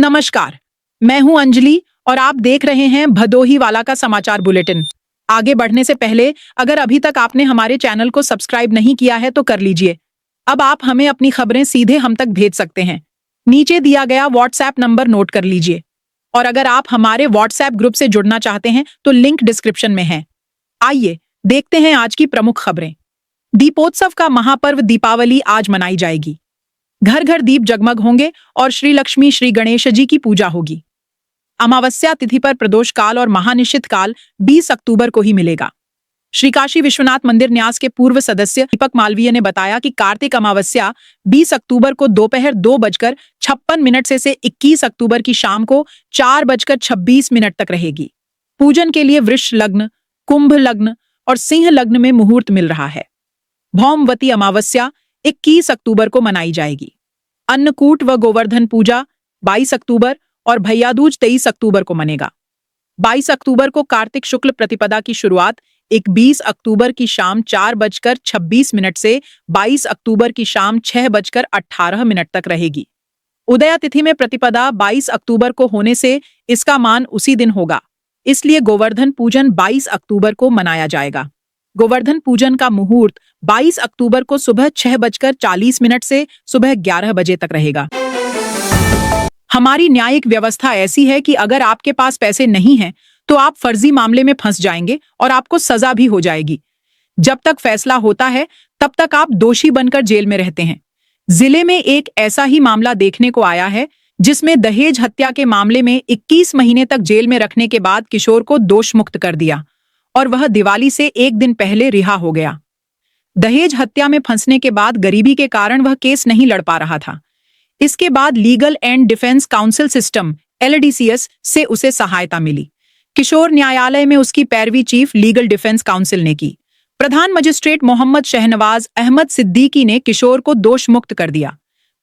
नमस्कार, मैं हूं अंजलि और आप देख रहे हैं भदोही वाला का समाचार बुलेटिन। आगे बढ़ने से पहले अगर अभी तक आपने हमारे चैनल को सब्सक्राइब नहीं किया है तो कर लीजिए। अब आप हमें अपनी खबरें सीधे हम तक भेज सकते हैं। नीचे दिया गया व्हाट्सएप नंबर नोट कर लीजिए। और अगर आप हमारे व्हाट्सएप ग्रुप से जुड़ना चाहते हैं तो लिंक डिस्क्रिप्शन में है। आइए देखते हैं आज की प्रमुख खबरें। दीपोत्सव का महापर्व दीपावली आज मनाई जाएगी। घर घर दीप जगमग होंगे और श्री लक्ष्मी श्री गणेश जी की पूजा होगी। अमावस्या तिथि पर प्रदोष काल और महानिशित काल 20 अक्टूबर को ही मिलेगा। श्री काशी विश्वनाथ मंदिर न्यास के पूर्व सदस्य दीपक मालवीय ने बताया कि कार्तिक अमावस्या 20 अक्टूबर को दोपहर 2:56 से 21 अक्टूबर की शाम को 4:26 तक रहेगी। पूजन के लिए वृष लग्न, कुंभ लग्न और सिंह लग्न में मुहूर्त मिल रहा है। भौमवती अमावस्या 21 अक्टूबर को मनाई जाएगी। अन्नकूट व गोवर्धन पूजा 22 अक्टूबर और भैयादूज 23 अक्टूबर को मनेगा। 22 अक्टूबर को कार्तिक शुक्ल प्रतिपदा की शुरुआत 21 अक्टूबर की शाम 4:26 से 22 अक्टूबर की शाम 6:18 तक रहेगी। उदया तिथि में प्रतिपदा 22 अक्टूबर को होने से इसका मान उसी दिन होगा, इसलिए गोवर्धन पूजन 22 अक्टूबर को मनाया जाएगा। गोवर्धन पूजन का मुहूर्त 22 अक्टूबर को सुबह 6:40 से सुबह 11 बजे तक रहेगा। हमारी न्यायिक व्यवस्था ऐसी है कि अगर आपके पास पैसे नहीं हैं तो आप फर्जी मामले में फंस जाएंगे और आपको सजा भी हो जाएगी। जब तक फैसला होता है तब तक आप दोषी बनकर जेल में रहते हैं। जिले में एक ऐसा ही मामला देखने को आया है जिसमें दहेज हत्या के मामले में 21 महीने तक जेल में रखने के बाद किशोर को दोष मुक्त कर दिया और वह दिवाली से एक दिन पहले रिहा हो गया। दहेज हत्या में फंसने के बाद गरीबी के कारण वह केस नहीं लड़ पा रहा था। इसके बाद legal and defence council system LDCS से उसे सहायता मिली। किशोर न्यायालय में उसकी पैरवी चीफ लीगल डिफेंस काउंसिल ने की। प्रधान मजिस्ट्रेट मोहम्मद शहनवाज अहमद सिद्दीकी ने किशोर को दोष मुक्त कर दिया।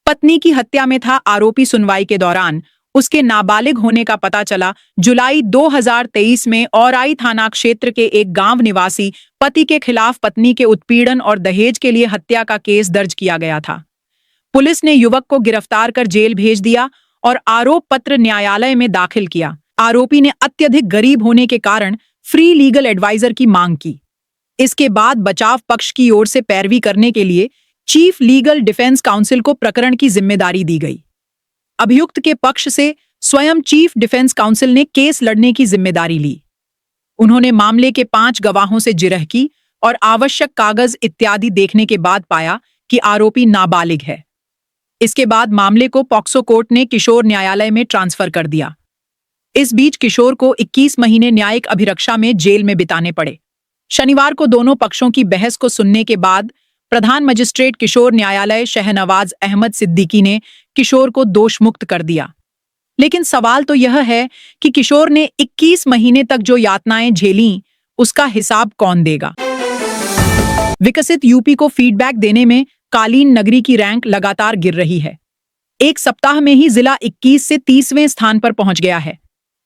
पत्नी की हत्या में था आरोपी। सुनवाई के दौरान उसके नाबालिग होने का पता चला। जुलाई 2023 में औराई थाना क्षेत्र के एक गांव निवासी पति के खिलाफ पत्नी के उत्पीड़न और दहेज के लिए हत्या का केस दर्ज किया गया था। पुलिस ने युवक को गिरफ्तार कर जेल भेज दिया और आरोप पत्र न्यायालय में दाखिल किया। आरोपी ने अत्यधिक गरीब होने के कारण फ्री लीगल एडवाइजर की मांग की। इसके बाद बचाव पक्ष की ओर से पैरवी करने के लिए चीफ लीगल डिफेंस काउंसिल को प्रकरण की जिम्मेदारी दी गई। अभियुक्त के पक्ष से स्वयं चीफ डिफेंस काउंसिल ने केस लड़ने की जिम्मेदारी ली। उन्होंने मामले के 5 गवाहों से जिरह की और आवश्यक कागज इत्यादि देखने के बाद पाया कि आरोपी नाबालिग है। इसके बाद मामले को पॉक्सो कोर्ट ने किशोर न्यायालय में ट्रांसफर कर दिया। इस बीच किशोर को 21 महीने न्यायिक अभिरक्षा में जेल में बिताने पड़े। शनिवार को दोनों पक्षों की बहस को सुनने के बाद प्रधान मजिस्ट्रेट किशोर न्यायालय शहनवाज अहमद सिद्दीकी ने किशोर को दोष मुक्त कर दिया। लेकिन सवाल तो यह है कि किशोर ने 21 महीने तक जो यातनाएं झेलीं, उसका हिसाब कौन देगा। विकसित यूपी को फीडबैक देने में कालीन नगरी की रैंक लगातार गिर रही है। एक सप्ताह में ही जिला 21 से 30वें स्थान पर पहुंच गया है।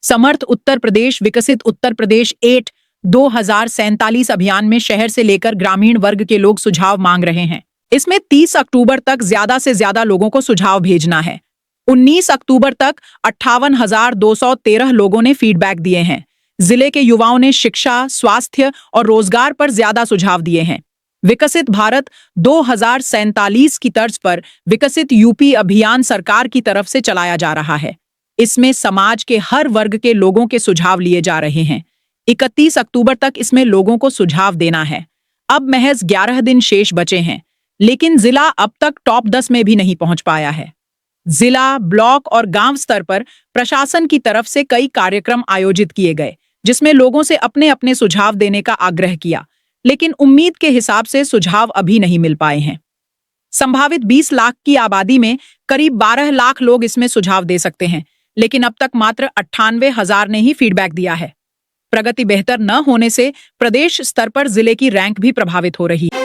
समर्थ उत्तर प्रदेश विकसित उत्तर प्रदेश 8 2047 अभियान में शहर से लेकर ग्रामीण वर्ग के लोग सुझाव मांग रहे हैं। इसमें 30 अक्टूबर तक ज्यादा से ज्यादा लोगों को सुझाव भेजना है। 19 अक्टूबर तक 58,213 लोगों ने फीडबैक दिए हैं। जिले के युवाओं ने शिक्षा, स्वास्थ्य और रोजगार पर ज्यादा सुझाव दिए हैं। विकसित भारत 2047 की तर्ज पर विकसित यूपी अभियान सरकार की तरफ से चलाया जा रहा है। इसमें समाज के हर वर्ग के लोगों के सुझाव लिए जा रहे हैं। 31 अक्टूबर तक इसमें लोगों को सुझाव देना है। अब महज 11 दिन शेष बचे हैं, लेकिन जिला अब तक टॉप 10 में भी नहीं पहुंच पाया है। जिला, ब्लॉक और गांव स्तर पर प्रशासन की तरफ से कई कार्यक्रम आयोजित किए गए, जिसमें लोगों से अपने अपने सुझाव देने का आग्रह किया, लेकिन उम्मीद के हिसाब से सुझाव अभी नहीं मिल पाए हैं। संभावित 20 लाख की आबादी में करीब 12 लाख लोग इसमें सुझाव दे सकते हैं, लेकिन अब तक मात्र 98,000 ने ही फीडबैक दिया है। प्रगति बेहतर न होने से प्रदेश स्तर पर जिले की रैंक भी प्रभावित हो रही है।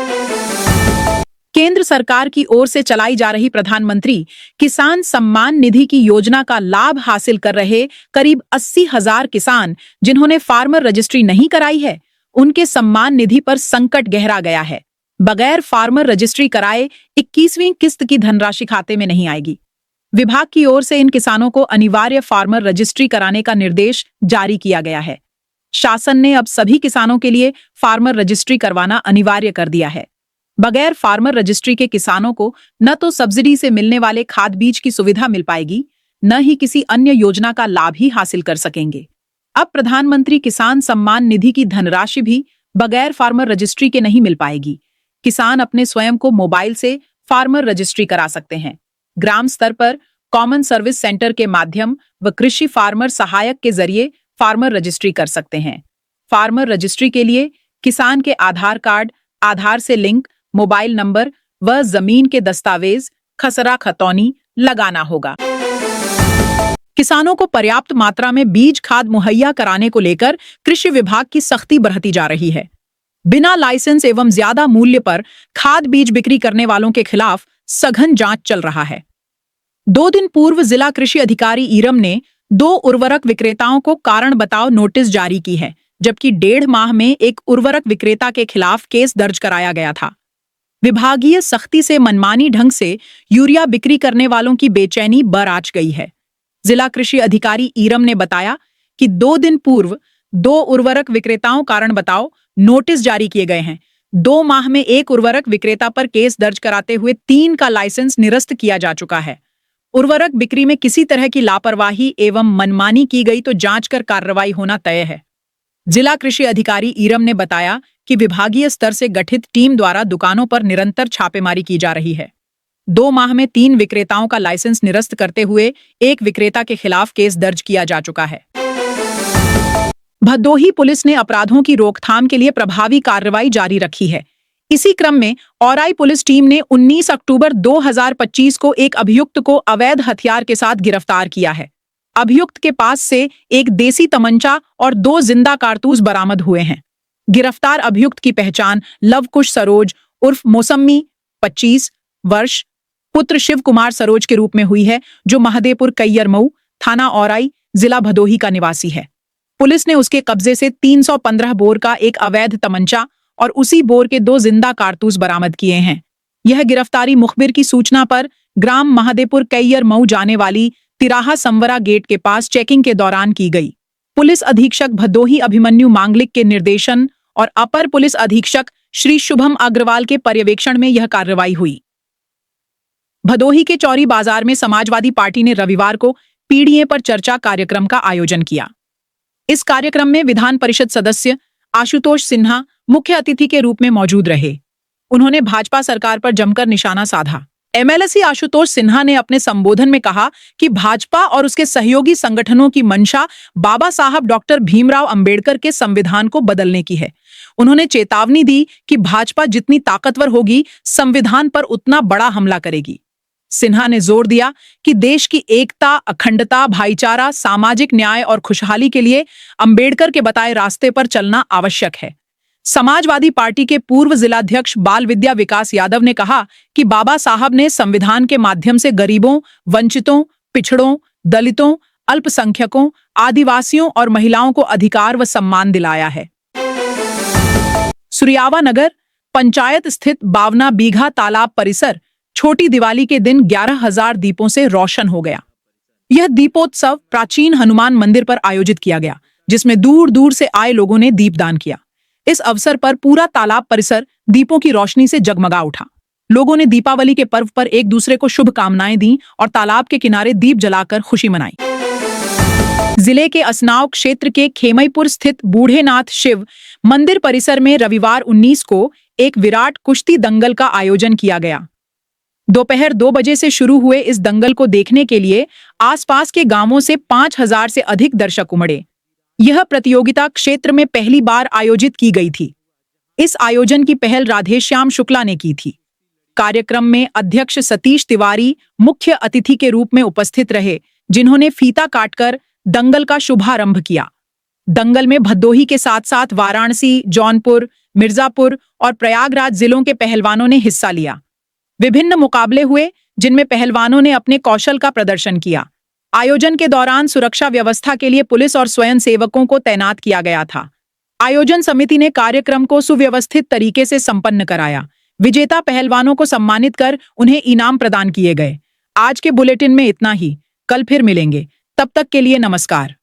केंद्र सरकार की ओर से चलाई जा रही प्रधानमंत्री किसान सम्मान निधि की योजना का लाभ हासिल कर रहे करीब 80,000 किसान जिन्होंने फार्मर रजिस्ट्री नहीं कराई है, उनके सम्मान निधि पर संकट गहरा गया है। बगैर फार्मर रजिस्ट्री कराए 21वीं किस्त की धनराशि खाते में नहीं आएगी। विभाग की ओर से इन किसानों को अनिवार्य फार्मर रजिस्ट्री कराने का निर्देश जारी किया गया है। शासन ने अब सभी किसानों के लिए फार्मर रजिस्ट्री करवाना अनिवार्य कर दिया है। बगैर फार्मर रजिस्ट्री के किसानों को न तो सब्सिडी से मिलने वाले खाद बीज की सुविधा मिल पाएगी, न ही किसी अन्य योजना का लाभ ही हासिल कर सकेंगे। अब प्रधानमंत्री किसान सम्मान निधि की धनराशि भी बगैर फार्मर रजिस्ट्री के नहीं मिल पाएगी। किसान अपने स्वयं को मोबाइल से फार्मर रजिस्ट्री करा सकते हैं। ग्राम स्तर पर कॉमन सर्विस सेंटर के माध्यम व कृषि फार्मर सहायक के जरिए फार्मर रजिस्ट्री कर सकते हैं। फार्मर रजिस्ट्री के लिए किसान के आधार कार्ड, आधार से लिंक, मोबाइल नंबर व जमीन के दस्तावेज, खसरा खतौनी लगाना होगा। किसानों को पर्याप्त मात्रा में बीज खाद मुहैया कराने को लेकर कृषि विभाग की सख्ती बढ़ती जा रही है। बिना लाइसेंस एवं ज्यादा मूल्य पर खाद बीज बिक्री करने वालों के खिलाफ सघन जांच चल रहा है। 2 दिन पूर्व जिला कृषि अधिकारी ईरम ने 2 उर्वरक विक्रेताओं को कारण बताओ नोटिस जारी की है, जबकि 1.5 माह में एक उर्वरक विक्रेता के खिलाफ केस दर्ज कराया गया था। विभागीय सख्ती से मनमानी ढंग से यूरिया बिक्री करने वालों की बेचैनी बरआच गई है। जिला कृषि अधिकारी ईरम ने बताया कि 2 दिन पूर्व 2 उर्वरक विक्रेताओं कारण बताओ नोटिस जारी किए गए हैं। 2 माह में एक उर्वरक विक्रेता पर केस दर्ज कराते हुए 3 का लाइसेंस निरस्त किया जा चुका है। उर्वरक बिक्री में किसी तरह की लापरवाही एवं मनमानी की गई तो जांच कर कार्रवाई होना तय है। जिला कृषि अधिकारी ईरम ने बताया कि विभागीय स्तर से गठित टीम द्वारा दुकानों पर निरंतर छापेमारी की जा रही है। 2 माह में 3 विक्रेताओं का लाइसेंस निरस्त करते हुए एक विक्रेता के खिलाफ केस दर्ज किया जा चुका है। भदोही पुलिस ने अपराधों की रोकथाम के लिए प्रभावी कार्रवाई जारी रखी है। इसी क्रम में औराई पुलिस टीम ने 19 अक्टूबर 2025 को एक अभियुक्त को अवैध हथियार के साथ गिरफ्तार किया है। अभियुक्त के पास से एक देसी तमंचा और 2 जिंदा कारतूस बरामद हुए हैं। गिरफ्तार अभियुक्त की पहचान लवकुश सरोज उर्फ मौसमी 25 वर्ष पुत्र शिव कुमार सरोज के रूप में हुई है, जो महादेवपुर कैयरमऊ थाना औराई जिला भदोही का निवासी है। पुलिस ने उसके कब्जे से 315 बोर का एक अवैध तमंचा और उसी बोर के 2 जिंदा कारतूस बरामद किए हैं। यह गिरफ्तारी मुखबिर की सूचना पर ग्राम महादेवपुर कैयरमऊ जाने वाली तिराहा संवरा गेट के पास चेकिंग के दौरान की गई। पुलिस अधीक्षक भदोही अभिमन्यु मांगलिक के निर्देशन और अपर पुलिस अधीक्षक श्री शुभम अग्रवाल के पर्यवेक्षण में यह कार्रवाई हुई। भदोही के चौरी बाजार में समाजवादी पार्टी ने रविवार को पीडीए पर चर्चा कार्यक्रम का आयोजन किया। इस कार्यक्रम में विधान परिषद सदस्य आशुतोष सिन्हा मुख्य अतिथि के रूप में मौजूद रहे। उन्होंने भाजपा सरकार पर जमकर निशाना साधा। एमएलसी आशुतोष सिन्हा ने अपने संबोधन में कहा कि भाजपा और उसके सहयोगी संगठनों की मंशा बाबा साहब डॉक्टर भीमराव अंबेडकर के संविधान को बदलने की है। उन्होंने चेतावनी दी कि भाजपा जितनी ताकतवर होगी, संविधान पर उतना बड़ा हमला करेगी। सिन्हा ने जोर दिया कि देश की एकता, अखंडता, भाईचारा, सामाजिक न्याय और खुशहाली के लिए अंबेडकर के बताए रास्ते पर चलना आवश्यक है। समाजवादी पार्टी के पूर्व जिलाध्यक्ष बाल विद्या विकास यादव ने कहा कि बाबा साहब ने संविधान के माध्यम से गरीबों, वंचितों, पिछड़ों, दलितों, अल्पसंख्यकों, आदिवासियों और महिलाओं को अधिकार व सम्मान दिलाया है। सुरियावा नगर पंचायत स्थित 52 बीघा तालाब परिसर छोटी दिवाली के दिन 11,000 दीपों से रोशन हो गया। यह दीपोत्सव प्राचीन हनुमान मंदिर पर आयोजित किया गया, जिसमें दूर दूर से आए लोगों ने दीपदान किया। इस अवसर पर पूरा तालाब परिसर दीपों की रोशनी से जगमगा उठा। लोगों ने दीपावली के पर्व पर एक दूसरे को शुभकामनाएं दी और तालाब के किनारे दीप जलाकर खुशी मनाई। जिले के असनाव क्षेत्र के खेमईपुर स्थित बूढ़ेनाथ शिव मंदिर परिसर में रविवार 19 को एक विराट कुश्ती दंगल का आयोजन किया गया। दोपहर 2 बजे से शुरू हुए इस दंगल को देखने के लिए आसपास के गांवों से 5,000 से अधिक दर्शक उमड़े। यह प्रतियोगिता क्षेत्र में पहली बार आयोजित की गई थी। इस आयोजन की पहल राधेश्याम शुक्ला ने की थी। कार्यक्रम में अध्यक्ष सतीश तिवारी मुख्य अतिथि के रूप में उपस्थित रहे, जिन्होंने फीता काटकर दंगल का शुभारंभ किया। दंगल में भदोही के साथ साथ वाराणसी, जौनपुर, मिर्जापुर और प्रयागराज जिलों के पहलवानों ने हिस्सा लिया। विभिन्न मुकाबले हुए, जिनमें पहलवानों ने अपने कौशल का प्रदर्शन किया। आयोजन के दौरान सुरक्षा व्यवस्था के लिए पुलिस और स्वयंसेवकों को तैनात किया गया था। आयोजन समिति ने कार्यक्रम को सुव्यवस्थित तरीके से संपन्न कराया। विजेता पहलवानों को सम्मानित कर उन्हें इनाम प्रदान किए गए। आज के बुलेटिन में इतना ही। कल फिर मिलेंगे। तब तक के लिए नमस्कार।